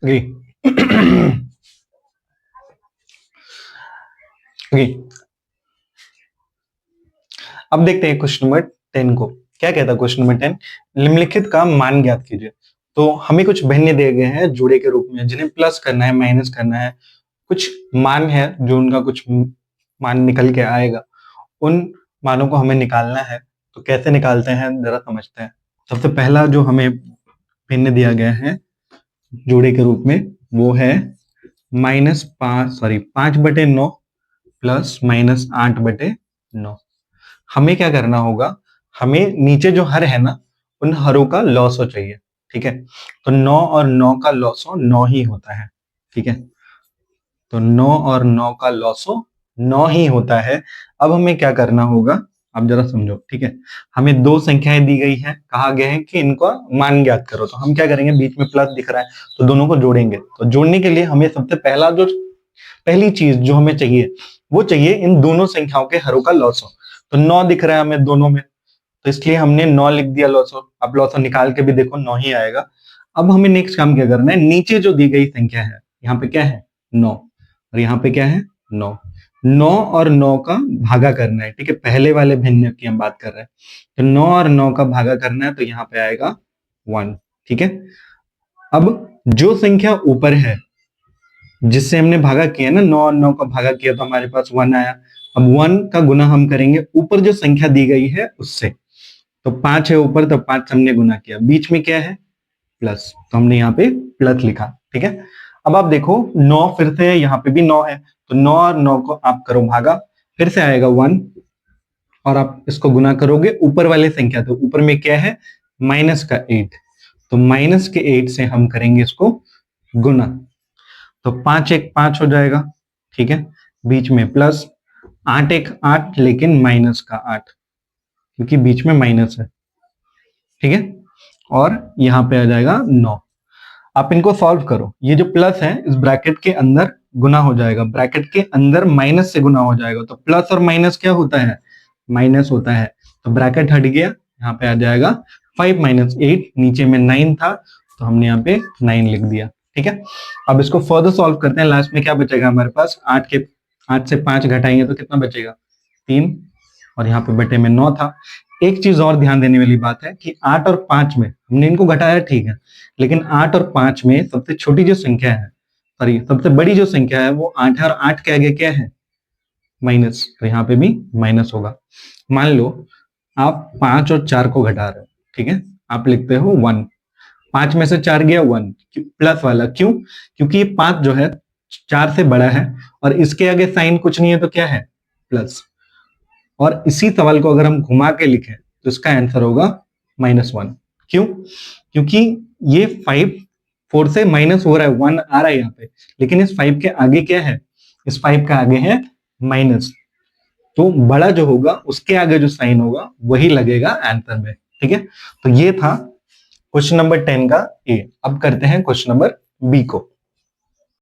Okay. Okay, अब देखते हैं क्वेश्चन नंबर 10 को। क्या कहता है क्वेश्चन नंबर 10? निम्नलिखित का मान ज्ञात कीजिए। तो हमें कुछ भिन्न दिए गए हैं जोड़े के रूप में, जिन्हें प्लस करना है, माइनस करना है, कुछ मान है जो उनका कुछ मान निकल के आएगा, उन मानों को हमें निकालना है। तो कैसे निकालते हैं जरा समझते हैं। सबसे पहला जो हमें भिन्न दिया गया है जोड़े के रूप में, वो है -5/9 प्लस -8/9। हमें क्या करना होगा, हमें नीचे जो हर है ना, उन हरों का लॉसो चाहिए। ठीक है, तो 9 और 9 का लॉसो 9 ही होता है। ठीक है, तो 9 और 9 का लॉसो 9 ही होता है। अब हमें क्या करना होगा, आप जरा समझो। ठीक है, हमें दो संख्याएं दी गई है, कहा गया है कि इनका मान ज्ञात करो। तो हम क्या करेंगे, बीच में प्लस दिख रहा है तो दोनों को जोड़ेंगे। तो जोड़ने के लिए हमें सबसे पहली चीज जो हमें चाहिए, वो चाहिए इन दोनों संख्याओं के हरों का लॉसो। तो 9 दिख रहा है हमें दोनों में, तो इसलिए हमने 9 लिख दिया लॉसो। अब लॉसो निकाल के भी देखो 9 ही आएगा। अब हमें नेक्स्ट काम क्या करना है, नीचे जो दी गई संख्या है, यहाँ पे क्या है 9, और यहाँ पे क्या है 9। 9 और 9 का भागा करना है। ठीक है, पहले वाले भिन्न की हम बात कर रहे हैं। तो 9 और 9 का भागा करना है, तो यहाँ पे आएगा 1। ठीक है, अब जो संख्या ऊपर है जिससे हमने भागा किया ना, 9 और 9 का भागा किया तो हमारे पास 1 आया। अब 1 का गुना हम करेंगे ऊपर जो संख्या दी गई है उससे। तो 5 है ऊपर, तो 5 हमने गुना किया, बीच में क्या है प्लस, तो हमने यहाँ पे प्लस लिखा। ठीक है, अब आप देखो 9 फिर से यहाँ पे भी 9 है, तो 9 और 9 को आप करो भागा, फिर से आएगा 1, और आप इसको गुना करोगे ऊपर वाले संख्या, तो ऊपर में क्या है माइनस का 8, तो माइनस के 8 से हम करेंगे इसको गुना, तो 5 1 5 हो जाएगा। ठीक है, बीच में प्लस, 8 1 8 लेकिन माइनस का 8, क्योंकि बीच में माइनस है। ठीक है, और यहाँ पे आ जाएगा 9। आप इनको सॉल्व करो, ये जो प्लस है इस ब्रैकेट के अंदर गुना हो जाएगा, ब्रैकेट के अंदर माइनस से गुना हो जाएगा। तो प्लस और माइनस क्या होता है, माइनस होता है। तो ब्रैकेट हट गया, यहाँ पे आ जाएगा 5 - 8, नीचे में 9 था तो हमने यहाँ पे 9 लिख दिया। ठीक है, अब इसको फर्दर सॉल्व करते हैं। लास्ट में क्या बचेगा हमारे पास, 8 से 5 घटाएंगे तो कितना बचेगा 3, और यहाँ पे बटे में 9 था। एक चीज और ध्यान देने वाली बात है कि 8 और 5 में हमने इनको घटाया ठीक है, लेकिन 8 और 5 में सबसे छोटी जो संख्या है, सॉरी सबसे बड़ी जो संख्या है वो 8 है, और 8 के आगे क्या है माइनस, तो यहाँ पे भी माइनस होगा। मान लो आप 5 और 4 को घटा रहे हो। ठीक है, आप लिखते हो 1, 5 में से 4 गया 1, प्लस वाला, क्यों, क्योंकि ये 5 जो है 4 से बड़ा है, और इसके आगे साइन कुछ नहीं है तो क्या है प्लस। और इसी सवाल को अगर हम घुमा के लिखें तो इसका आंसर होगा -1। क्यों, क्योंकि ये 5 4 से माइनस हो रहा है, 1 आ रहा है यहाँ पे, लेकिन इस 5 के आगे क्या है, इस 5 का आगे है माइनस, तो बड़ा जो होगा उसके आगे जो साइन होगा वही लगेगा आंसर में। ठीक है, तो ये था क्वेश्चन नंबर 10 का ए। अब करते हैं क्वेश्चन नंबर बी को।